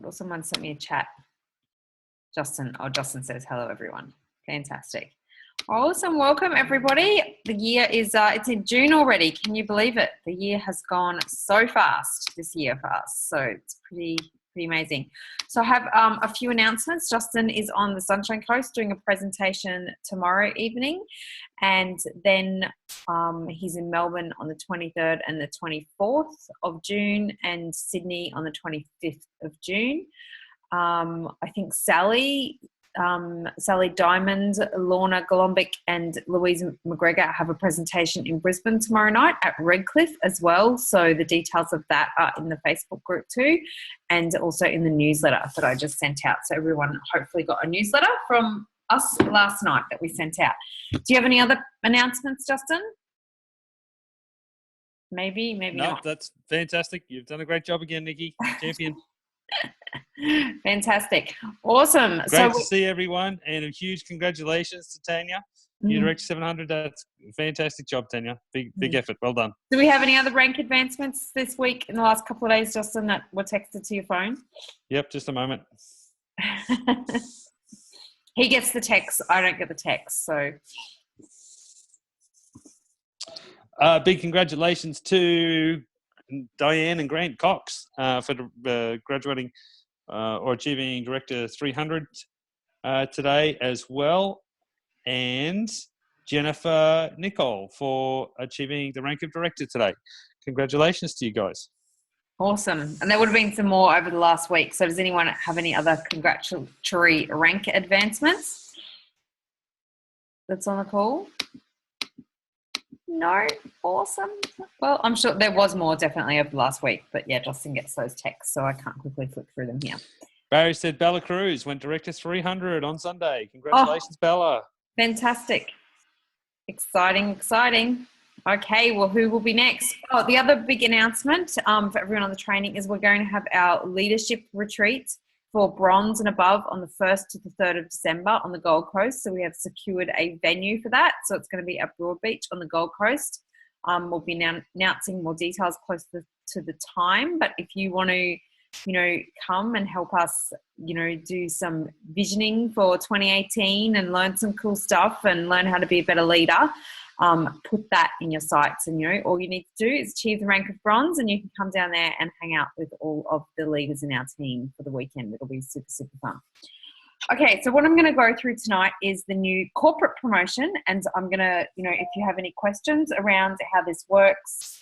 Or someone sent me a chat. Justin. Oh, Justin says, hello, everyone. Fantastic. Awesome. Welcome, everybody. The year is, it's in June already. Can you believe it? The year has gone so fast this year for us. So it's pretty amazing. So I have a few announcements. Justin is on the Sunshine Coast doing a presentation tomorrow evening. And then he's in Melbourne on the 23rd and the 24th of June and Sydney on the 25th of June. I think Sally Diamond, Lorna Golombek and Louise McGregor have a presentation in Brisbane tomorrow night at Redcliffe as well. So the details of that are in the Facebook group too, and also in the newsletter that I just sent out. So everyone hopefully got a newsletter from us last night that we sent out. Do you have any other announcements, Justin? Maybe not. No, that's fantastic. You've done a great job again, Nikki. Champion. Fantastic. Awesome. Great to see everyone, and a huge congratulations to Tanya. You directed 700. That's a fantastic job, Tanya. Big effort. Well done. Do we have any other rank advancements this week in the last couple of days, Justin, that were texted to your phone? Yep, just a moment. He gets the text. I don't get the text. So big congratulations to Diane and Grant Cox for graduating or achieving Director 300 today as well, and Jennifer Nicole for achieving the rank of Director today. Congratulations to you guys. Awesome. And there would have been some more over the last week. So does anyone have any other congratulatory rank advancements that's on the call? No? Awesome. Well, I'm sure there was more definitely over the last week, but yeah, Justin gets those texts, so I can't quickly flip through them here. Barry said Bella Cruz went Director 300 on Sunday. Congratulations, Bella. Fantastic. Exciting. Okay, well, who will be next? Oh, the other big announcement for everyone on the training is we're going to have our leadership retreat for bronze and above on the 1st to the 3rd of December on the Gold Coast. So we have secured a venue for that. So it's going to be at Broadbeach on the Gold Coast. We'll be announcing more details closer to the time. But if you want to, come and help us, do some visioning for 2018 and learn some cool stuff and learn how to be a better leader, put that in your sights, and all you need to do is achieve the rank of bronze, and you can come down there and hang out with all of the leaders in our team for the weekend. It'll be super fun. Okay, so what I'm going to go through tonight is the new corporate promotion, and I'm going to, if you have any questions around how this works,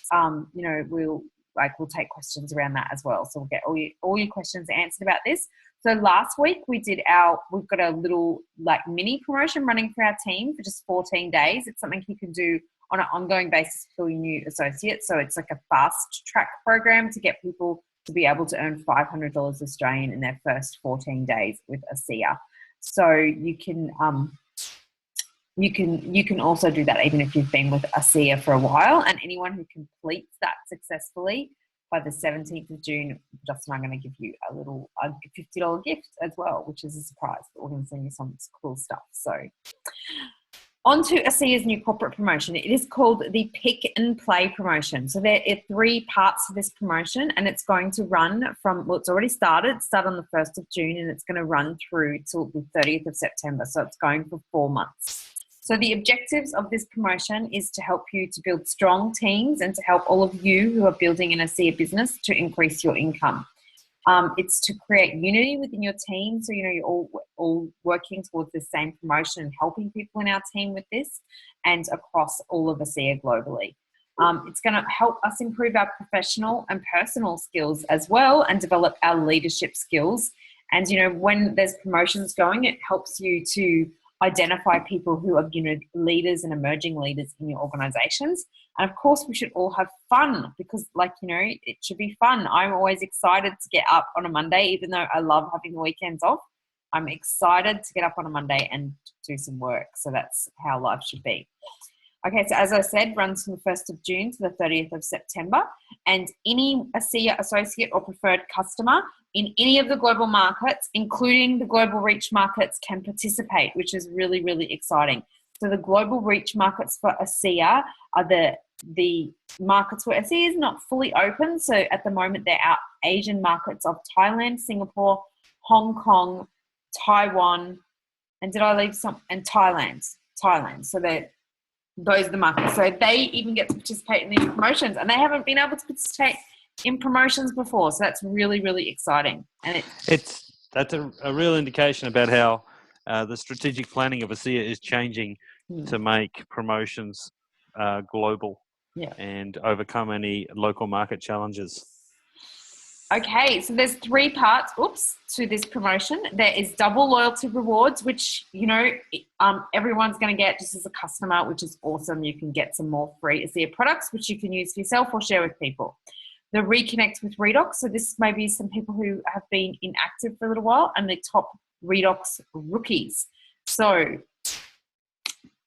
we'll take questions around that as well. So we'll get all your questions answered about this. So last week we've got a little mini promotion running for our team for just 14 days. It's something you can do on an ongoing basis for your new associates. So it's like a fast track program to get people to be able to earn $500 Australian in their first 14 days with ASEA. So you can also do that even if you've been with ASEA for a while, and anyone who completes that successfully by the 17th of June, Justin and I'm going to give you a $50 gift as well, which is a surprise, but we're going to send you some cool stuff. So on to ASEA's new corporate promotion. It is called the Pick and Play promotion. So there are 3 parts to this promotion, and it's going to run from, it's already started. It started on the 1st of June, and it's going to run through till the 30th of September. So it's going for 4 months. So the objectives of this promotion is to help you to build strong teams and to help all of you who are building an ASEA business to increase your income. It's to create unity within your team. So, you're all working towards the same promotion and helping people in our team with this, and across all of ASEA globally. It's going to help us improve our professional and personal skills as well, and develop our leadership skills. And, when there's promotions going, it helps you to identify people who are, leaders and emerging leaders in your organizations. And of course, we should all have fun because, it should be fun. I'm always excited to get up on a Monday, even though I love having the weekends off. I'm excited to get up on a Monday and do some work. So that's how life should be. Okay, so as I said, runs from the 1st of June to the 30th of September. And any ASEA associate or preferred customer in any of the global markets, including the global reach markets, can participate, which is really, really exciting. So the global reach markets for ASEA are the markets where ASEA is not fully open. So at the moment, they're our Asian markets of Thailand, Singapore, Hong Kong, Taiwan, and did I leave some? And Thailand. So those are the markets. So they even get to participate in these promotions, and they haven't been able to participate in promotions before. So that's really, really exciting. And that's a real indication about how the strategic planning of ASEA is changing to make promotions global and overcome any local market challenges. Okay, so there's 3 parts, to this promotion. There is double loyalty rewards, which, everyone's going to get just as a customer, which is awesome. You can get some more free ASEA products, which you can use for yourself or share with people. The Reconnect with Redox. So this may be some people who have been inactive for a little while, and the top Redox rookies. So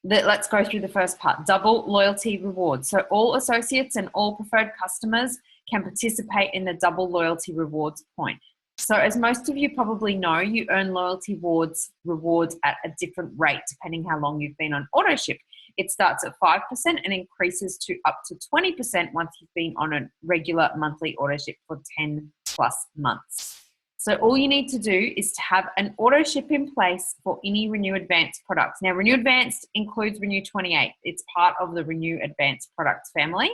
let's go through the first part, double loyalty rewards. So all associates and all preferred customers can participate in the double loyalty rewards point. So as most of you probably know, you earn loyalty rewards at a different rate depending how long you've been on AutoShip. It starts at 5% and increases to up to 20% once you've been on a regular monthly AutoShip for 10 plus months. So all you need to do is to have an AutoShip in place for any Renew Advanced products. Now, Renew Advanced includes Renew 28. It's part of the Renew Advanced products family.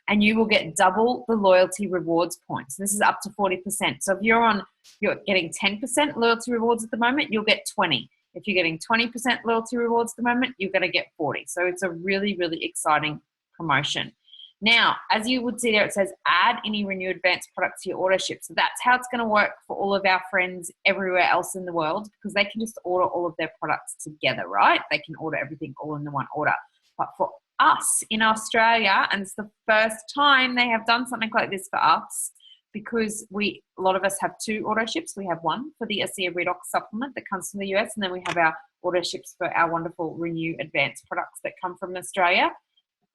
And you will get double the loyalty rewards points. This is up to 40%. So if you're getting 10% loyalty rewards at the moment, you'll get 20. If you're getting 20% loyalty rewards at the moment, you're going to get 40. So it's a really, really exciting promotion. Now, as you would see there, it says add any Renew Advanced products to your AutoShip. So that's how it's going to work for all of our friends everywhere else in the world, because they can just order all of their products together, right? They can order everything all in the one order. But for us in Australia, and it's the first time they have done something like this for us, because a lot of us have 2 AutoShips. We have one for the ASEA Redox supplement that comes from the US, and then we have our AutoShips for our wonderful Renew Advanced products that come from Australia.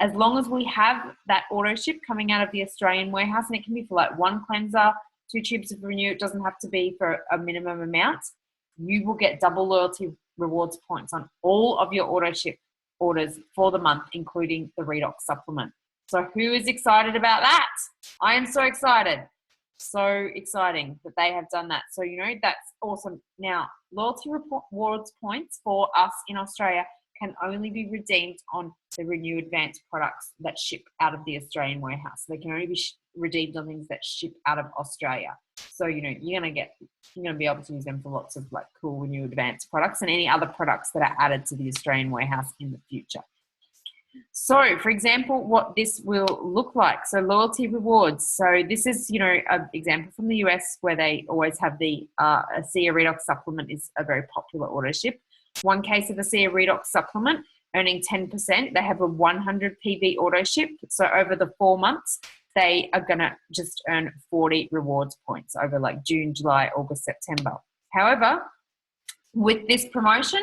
As long as we have that AutoShip coming out of the Australian warehouse, and it can be for like 1 cleanser, 2 tubes of Renew, it doesn't have to be for a minimum amount, you will get double loyalty rewards points on all of your AutoShip orders for the month, including the Redox supplement. So who is excited about that? I am so excited. So exciting that they have done that. So, that's awesome. Now, loyalty rewards points for us in Australia can only be redeemed on the Renew Advanced products that ship out of the Australian warehouse. They can only be redeemed on things that ship out of Australia. So, you're going to be able to use them for lots of like cool Renew Advanced products and any other products that are added to the Australian warehouse in the future. So, for example, what this will look like. So, loyalty rewards. So, this is, an example from the US where they always have the ASEA Redox supplement is a very popular AutoShip. 1 case of ASEA Redox supplement earning 10%. They have a 100 PV AutoShip. So, over the 4 months, they are going to just earn 40 rewards points over like June, July, August, September. However, with this promotion,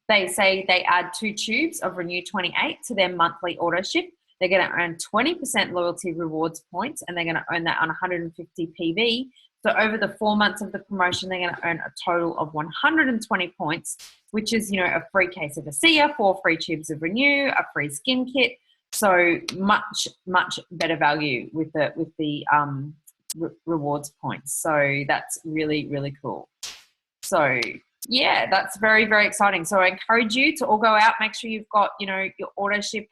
they say they add 2 tubes of Renew 28 to their monthly AutoShip. They're going to earn 20% loyalty rewards points, and they're going to earn that on 150 PV. So over the 4 months of the promotion, they're going to earn a total of 120 points, which is, a free case of ASEA, 4 free tubes of Renew, a free skin kit. So much, much better value with the rewards points. So that's really, really cool. So yeah, that's very, very exciting. So I encourage you to all go out, make sure you've got, your AutoShip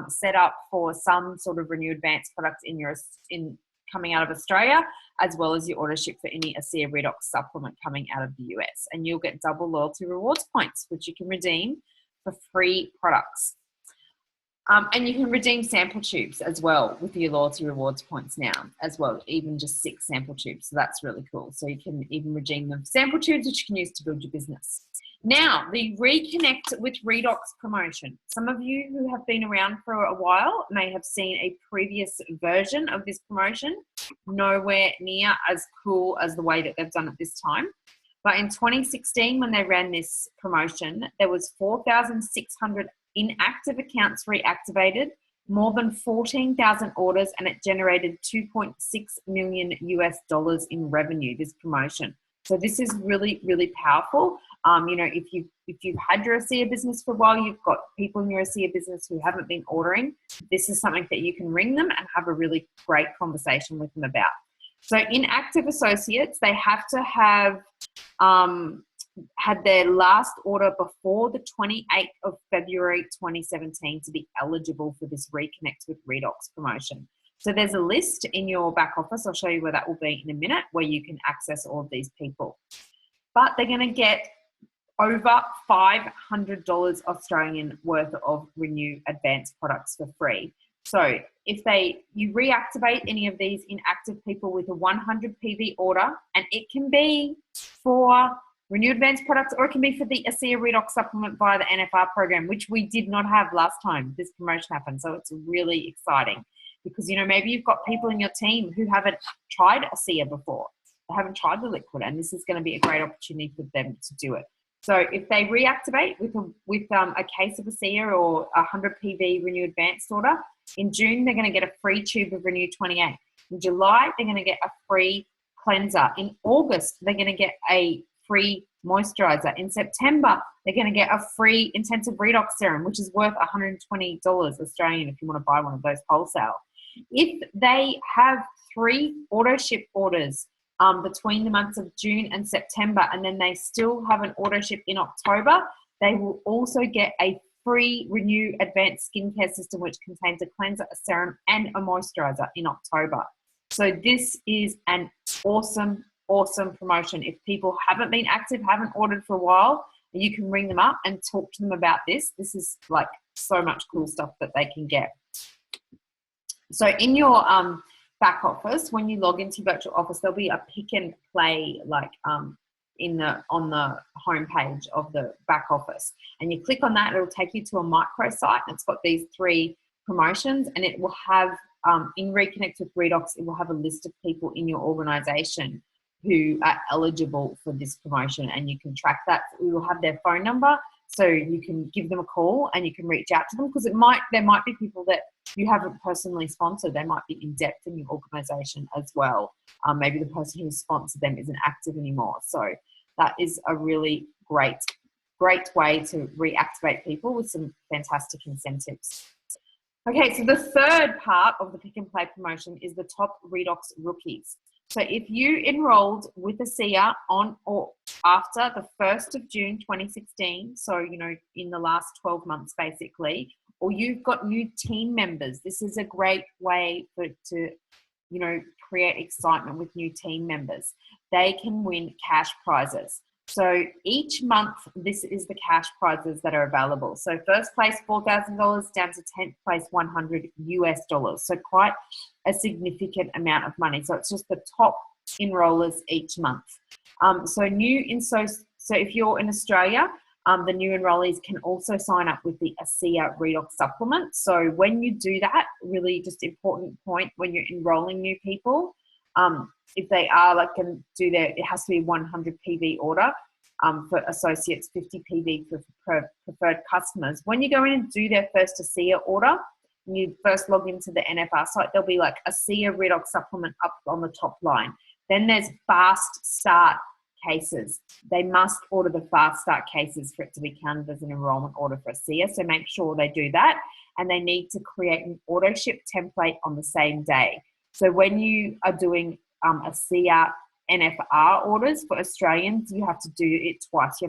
set up for some sort of Renew Advanced products in coming out of Australia, as well as your AutoShip for any ASEA Redox supplement coming out of the US. And you'll get double loyalty rewards points, which you can redeem for free products. And you can redeem sample tubes as well with your loyalty rewards points now as well, even just 6 sample tubes. So that's really cool. So you can even redeem them sample tubes, which you can use to build your business. Now, the Reconnect with Redox promotion. Some of you who have been around for a while may have seen a previous version of this promotion, nowhere near as cool as the way that they've done it this time. But in 2016, when they ran this promotion, there was 4,600 inactive accounts reactivated, more than 14,000 orders, and it generated $2.6 million in revenue, this promotion. So this is really, really powerful. You know, if you've had your ASEA business for a while, you've got people in your ASEA business who haven't been ordering, this is something that you can ring them and have a really great conversation with them about. So inactive associates, they have to have had their last order before the 28th of February 2017 to be eligible for this Reconnect with Redox promotion. So there's a list in your back office. I'll show you where that will be in a minute, where you can access all of these people. But they're going to get over $500 Australian worth of Renew Advanced products for free. So if you reactivate any of these inactive people with a 100 PV order, and it can be for Renew Advanced products, or it can be for the ASEA Redox supplement via the NFR program, which we did not have last time this promotion happened. So it's really exciting because, you know, maybe you've got people in your team who haven't tried ASEA before. They haven't tried the liquid, and this is going to be a great opportunity for them to do it. So if they reactivate with a case of ASEA or a 100 PV Renew Advanced order, in June, they're going to get a free tube of Renew 28. In July, they're going to get a free cleanser. In August, they're going to get a free moisturizer. In September, they're going to get a free intensive redox serum, which is worth $120 Australian if you want to buy one of those wholesale. If they have 3 auto ship orders between the months of June and September, and then they still have an auto ship in October, they will also get a free Renew Advanced Skincare System, which contains a cleanser, a serum, and a moisturizer in October. So this is an awesome promotion. If people haven't been active, haven't ordered for a while, you can ring them up and talk to them about this. This is like so much cool stuff that they can get. So in your back office, when you log into virtual office, there'll be a pick and play like on the home page of the back office, and you click on that, it'll take you to a micro site, and it's got these 3 promotions, and it will have in Reconnect with Redox, it will have a list of people in your organization who are eligible for this promotion, and you can track that. We will have their phone number, so you can give them a call and you can reach out to them, because there might be people that you haven't personally sponsored. They might be in depth in your organization as well. Maybe the person who sponsored them isn't active anymore. So that is a really great way to reactivate people with some fantastic incentives. Okay, so the third part of the pick and play promotion is the top Redox rookies. So if you enrolled with ASEA on or after the 1st of June 2016, so, you know, in the last 12 months basically, or you've got new team members, this is a great way to, you know, create excitement with new team members. They can win cash prizes. So each month, this is the cash prizes that are available. So first place, $4,000 down to 10th place, $100 US. So quite a significant amount of money. So it's just the top enrollers each month. So if you're in Australia, the new enrollees can also sign up with the ASEA Redox supplement. So when you do that, really just important point when you're enrolling new people, if they are like going to do it has to be 100 PV order for associates, 50 PV for preferred customers. When you go in and do their first ASEA order, when you first log into the NFR site, there'll be like ASEA Redox supplement up on the top line. Then there's fast start cases. They must order the fast start cases for it to be counted as an enrollment order for ASEA. So make sure they do that, and they need to create an auto ship template on the same day. So when you are doing ASEA NFR orders for Australians, you have to do it twice. You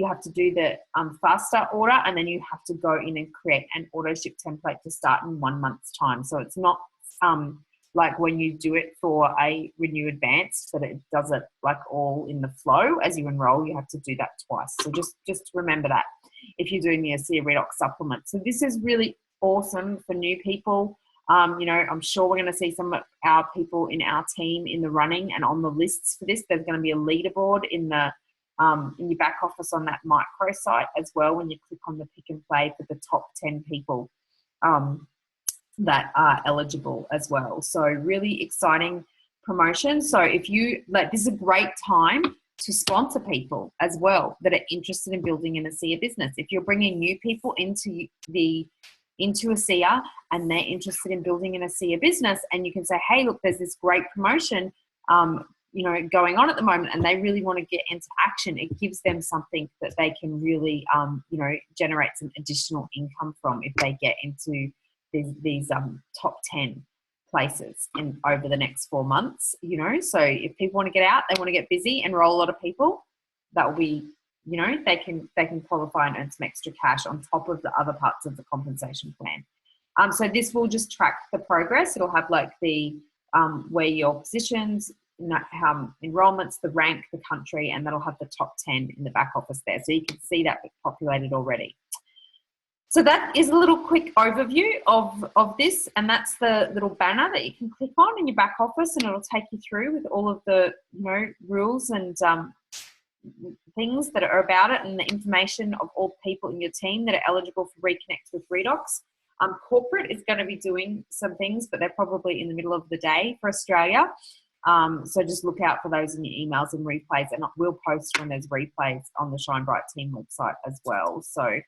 have to do the fast start order, and then you have to go in and create an auto ship template to start in 1 month's time. So it's not like when you do it for a Renew Advanced, that it does it like all in the flow as you enroll. You have to do that twice. So just remember that if you're doing the ASEA Redox supplement. So this is really awesome for new people. You know, I'm sure we're going to see some of our people in our team in the running and on the lists for this. There's going to be a leaderboard in your back office on that micro site as well when you click on the pick and play for the top 10 people that are eligible as well. So really exciting promotion. So if you like, this is a great time to sponsor people as well that are interested in building an ASEA business. If you're bringing new people into ASEA and they're interested in building an ASEA business, and you can say, hey, look, there's this great promotion going on at the moment, and they really want to get into action, it gives them something that they can really, generate some additional income from if they get into these top 10 places over the next 4 months. So if people want to get out, they want to get busy, enroll a lot of people, that will be, they can qualify and earn some extra cash on top of the other parts of the compensation plan. So this will just track the progress. It'll have like the where your positions, enrollments, the rank, the country, and that'll have the top 10 in the back office there. So you can see that populated already. So that is a little quick overview of this, and that's the little banner that you can click on in your back office, and it'll take you through with all of the rules and things that are about it, and the information of all people in your team that are eligible for Reconnect with Redox. Corporate is going to be doing some things, but they're probably in the middle of the day for Australia. So just look out for those in your emails and replays, and we'll post when there's replays on the Shine Bright team website as well. So,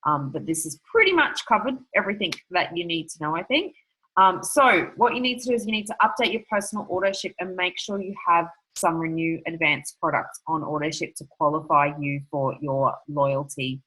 but this is pretty much covered everything that you need to know, I think. So what you need to do is you need to update your personal auto ship and make sure you have some Renew Advanced products on auto ship to qualify you for your loyalty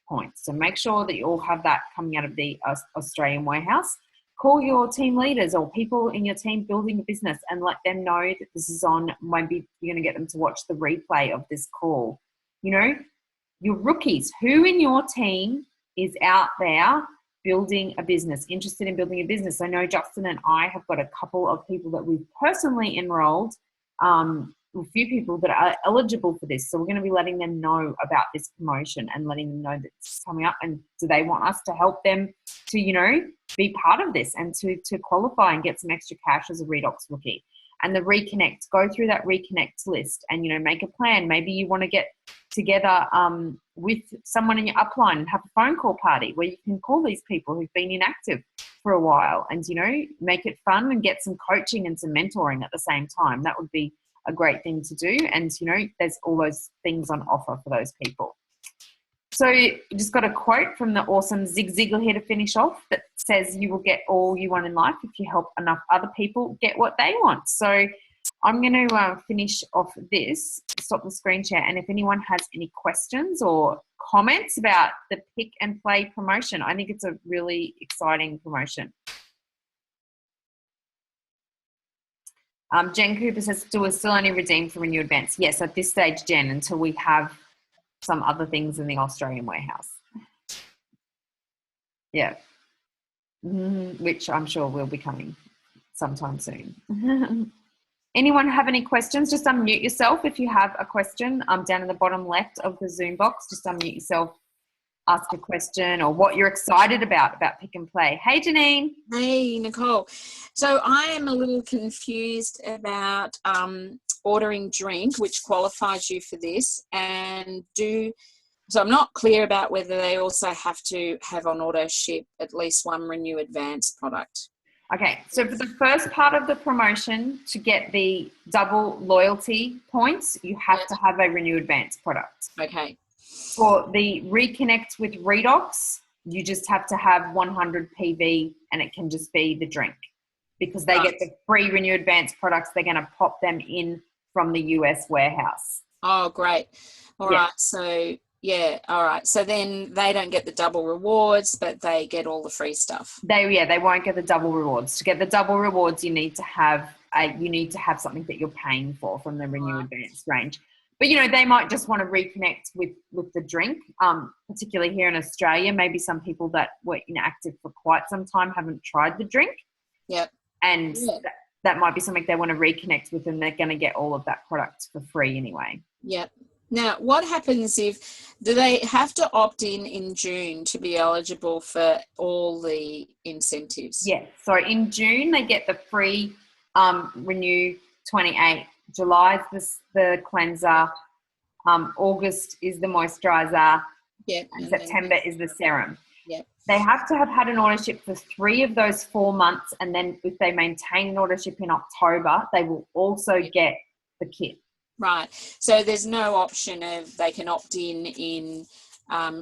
points. So make sure that you all have that coming out of the Australian warehouse. Call your team leaders or people in your team building a business and let them know that this is on. Maybe you're going to get them to watch the replay of this call. Your rookies, who in your team is out there building a business, interested in building a business? I know Justin and I have got a couple of people that we've personally enrolled, a few people that are eligible for this. So we're going to be letting them know about this promotion and letting them know that it's coming up, and do they want us to help them to, be part of this and to qualify and get some extra cash as a Redox rookie. And the Reconnect, go through that Reconnect list and, make a plan. Maybe you want to get together with someone in your upline and have a phone call party where you can call these people who've been inactive for a while and, make it fun and get some coaching and some mentoring at the same time. That would be a great thing to do. And, there's all those things on offer for those people. So just got a quote from the awesome Zig Ziglar here to finish off that says, you will get all you want in life if you help enough other people get what they want. So I'm going to finish off this, stop the screen share. And if anyone has any questions or comments about the pick and play promotion, I think it's a really exciting promotion. Jen Cooper says, do we still only redeem for Renew Advance? Yes, at this stage, Jen, until we have some other things in the Australian warehouse. Yeah. Which I'm sure will be coming sometime soon. Anyone have any questions? Just unmute yourself if you have a question. Down in the bottom left of the Zoom box, just unmute yourself, ask a question or what you're excited about pick and play. Hey, Janine. Hey, Nicole. So I am a little confused about ordering drink, which qualifies you for this, so I'm not clear about whether they also have to have on auto ship at least one Renew Advance product. Okay, so for the first part of the promotion, to get the double loyalty points, you have to have a Renew Advance product. Okay. For the Reconnect with Redox, you just have to have 100 PV and it can just be the drink, because they get the free Renew Advance products. They're going to pop them in from the US warehouse. Oh, great. All right. So, all right. So then they don't get the double rewards, but they get all the free stuff. They won't get the double rewards. To get the double rewards, you need to have something that you're paying for from the Renew Advance range. But, they might just want to reconnect with the drink, particularly here in Australia. Maybe some people that were inactive for quite some time haven't tried the drink. Yep. And that might be something they want to reconnect with, and they're going to get all of that product for free anyway. Yep. Now, what happens do they have to opt in June to be eligible for all the incentives? Yeah. So in June, they get the free Renew 28. July is the cleanser. August is the moisturizer. Yeah. And September is the serum. Yeah. They have to have had an order ship for 3 of those 4 months, and then if they maintain an order ship in October, they will also get the kit. Right. So there's no option of they can opt in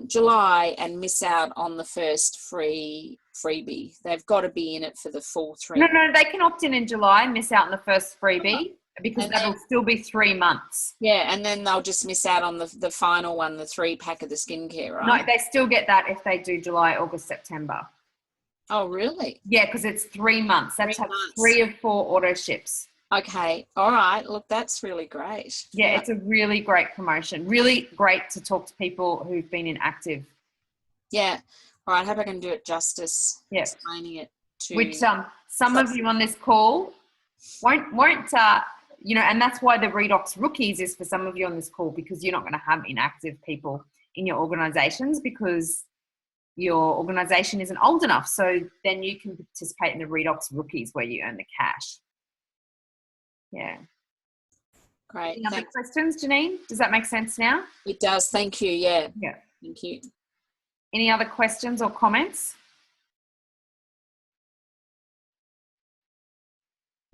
July and miss out on the first freebie. They've got to be in it for the full 3. No, they can opt in July and miss out on the first freebie. because And that'll still be 3 months. Yeah, and then they'll just miss out on the final one, the 3-pack of the skincare, right? No, they still get that if they do July, August, September. Oh, really? Yeah, because it's 3 months. That's 3 of 4 auto ships. Okay. All right. Look, that's really great. Yeah, it's a really great promotion. Really great to talk to people who've been inactive. Yeah. All right. I hope I can do it justice. Yeah. Explaining it to. Which some of you on this call won't and that's why the Redox Rookies is for some of you on this call, because you're not going to have inactive people in your organizations because your organization isn't old enough. So then you can participate in the Redox Rookies where you earn the cash. Yeah. Great. Any other questions, Janine? Does that make sense now? It does. Thank you. Yeah. Yeah. Thank you. Any other questions or comments?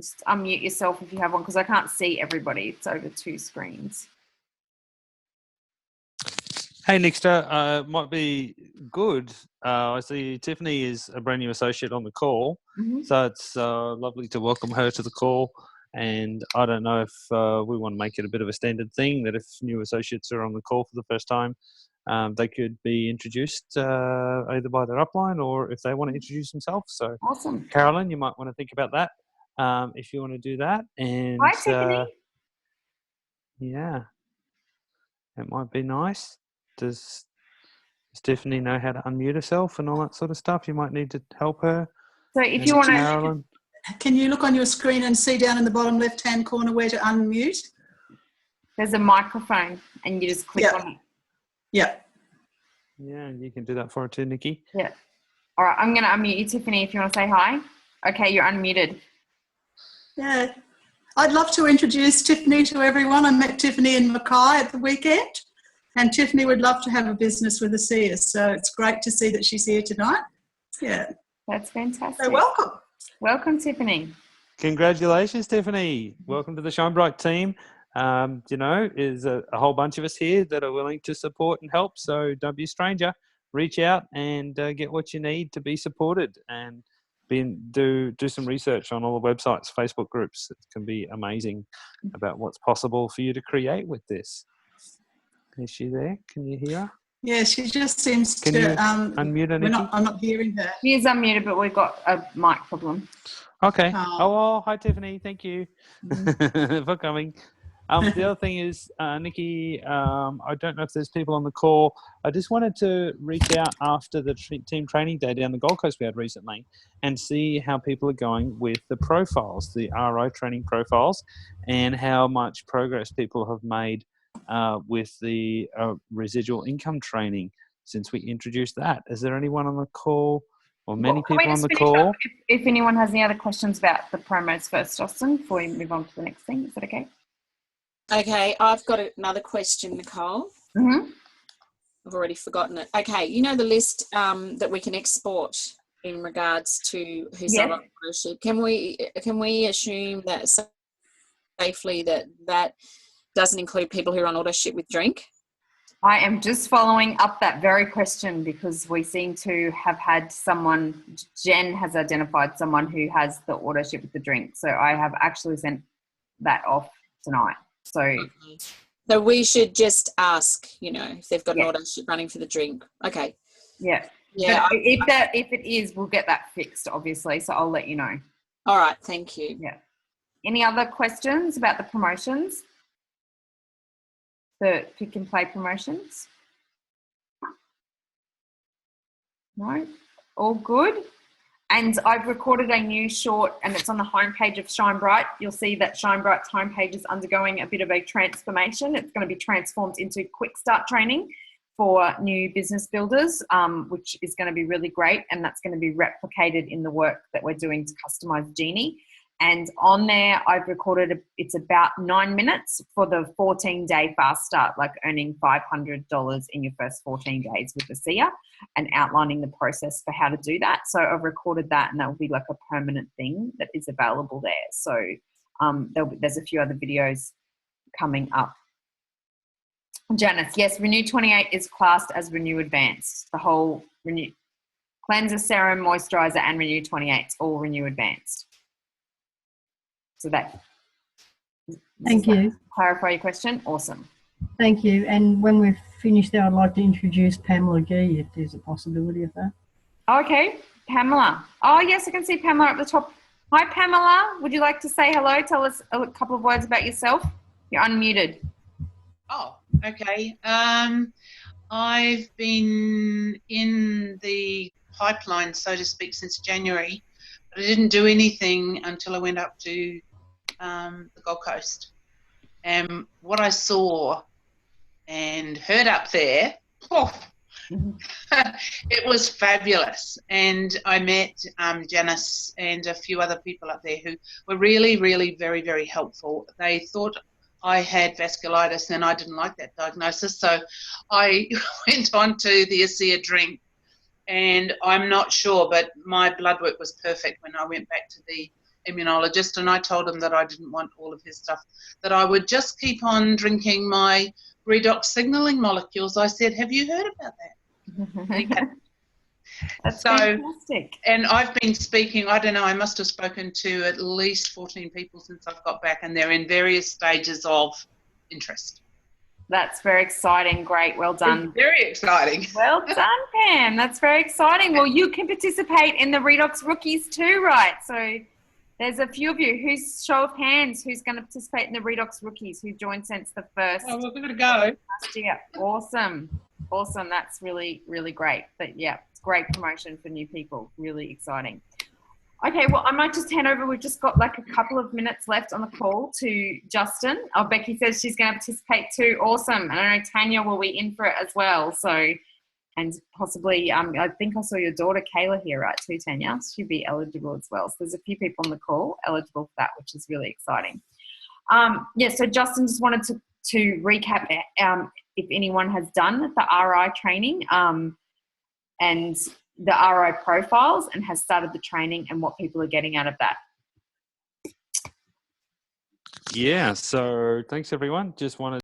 Just unmute yourself if you have one, because I can't see everybody. It's over 2 screens. Hey, Nixter, might be good. I see Tiffany is a brand new associate on the call, so it's lovely to welcome her to the call. And I don't know if we want to make it a bit of a standard thing that if new associates are on the call for the first time, they could be introduced either by their upline or if they want to introduce themselves. So, awesome. Carolyn, you might want to think about that if you want to do that. And hi, Tiffany. Yeah, it might be nice. Does Tiffany know how to unmute herself and all that sort of stuff? You might need to help her. So if you want to... Carolyn. Can you look on your screen and see down in the bottom left-hand corner where to unmute? There's a microphone and you just click on it. Yeah. Yeah, you can do that for her too, Nikki. Yeah. All right, I'm going to unmute you, Tiffany, if you want to say hi. Okay, you're unmuted. Yeah. I'd love to introduce Tiffany to everyone. I met Tiffany in Mackay at the weekend, and Tiffany would love to have a business with ASEA, so it's great to see that she's here tonight. Yeah. That's fantastic. So welcome. Welcome, Tiffany. Congratulations, Tiffany. Welcome to the Shine Bright team. Is a whole bunch of us here that are willing to support and help, so don't be a stranger. Reach out and get what you need to be supported, and do some research on all the websites, Facebook groups. It can be amazing about what's possible for you to create with this. Is she there? Can you hear her? Yeah, she just seems Can to you unmute her, Nikki? I'm not hearing her. She is unmuted, but we've got a mic problem. Okay. Hi, Tiffany. Thank you for coming. The other thing is, Nikki, I don't know if there's people on the call. I just wanted to reach out after the team training day down the Gold Coast we had recently and see how people are going with the profiles, the RO training profiles, and how much progress people have made with the residual income training since we introduced that. Is there anyone on the call or many people on the call? If anyone has any other questions about the promos first, Justin, before we move on to the next thing, is that okay? Okay, I've got another question, Nicole. I've already forgotten it. Okay, you know the list that we can export in regards to who's on ownership. Can we assume that safely that doesn't include people who are on auto ship with drink? I am just following up that very question because we seem to have had someone, Jen has identified someone who has the auto ship with the drink. So I have actually sent that off tonight. So we should just ask, if they've got an auto ship running for the drink. Okay. Yeah. Yeah. But if it is, we'll get that fixed, obviously. So I'll let you know. All right. Thank you. Yeah. Any other questions about the promotions? The pick and play promotions? No? All good? And I've recorded a new short and it's on the homepage of Shine Bright. You'll see that Shine Bright's homepage is undergoing a bit of a transformation. It's going to be transformed into quick start training for new business builders, which is going to be really great. And that's going to be replicated in the work that we're doing to customize Genie. And on there, I've recorded, it's about 9 minutes for the 14-day fast start, like earning $500 in your first 14 days with ASEA and outlining the process for how to do that. So I've recorded that and that will be like a permanent thing that is available there. So there's a few other videos coming up. Janice, yes, Renew 28 is classed as Renew Advanced. The whole Renew Cleanser, Serum, Moisturizer and Renew 28 is all Renew Advanced. So that Thank you. Clarify your question. Awesome. Thank you. And when we've finished there, I'd like to introduce Pamela Gee, if there's a possibility of that. Okay, Pamela. Oh, yes, I can see Pamela at the top. Hi, Pamela. Would you like to say hello? Tell us a couple of words about yourself. You're unmuted. Oh, okay. I've been in the pipeline, so to speak, since January, but I didn't do anything until I went up to the Gold Coast. And what I saw and heard up there, it was fabulous. And I met Janice and a few other people up there who were really, really very, very helpful. They thought I had vasculitis and I didn't like that diagnosis. So I went on to the ASEA drink, and I'm not sure, but my blood work was perfect when I went back to the immunologist, and I told him that I didn't want all of his stuff, that I would just keep on drinking my redox signaling molecules. I said, have you heard about that? That's so fantastic. And I've been speaking, I don't know, I must have spoken to at least 14 people since I've got back, and they're in various stages of interest. That's very exciting. Great. Well done. It's very exciting. Well done, Pam. That's very exciting. Well, you can participate in the Redox Rookies too, right? So there's a few of you. Who's show of hands? Who's going to participate in the Redox Rookies? Who joined since the first? Oh, we're going to go. Last year. Awesome. Awesome. That's really, really great. But yeah, it's great promotion for new people. Really exciting. Okay, well, I might just hand over. We've just got like a couple of minutes left on the call to Justin. Oh, Becky says she's going to participate too. Awesome. And I know Tanya will be in for it as well. So, and possibly, I think I saw your daughter Kayla here, right, too, Tanya? She'd be eligible as well. So there's a few people on the call eligible for that, which is really exciting. Yeah, so Justin just wanted to recap if anyone has done the RI training and the RI profiles and has started the training and what people are getting out of that. Yeah, so thanks everyone. Just wanted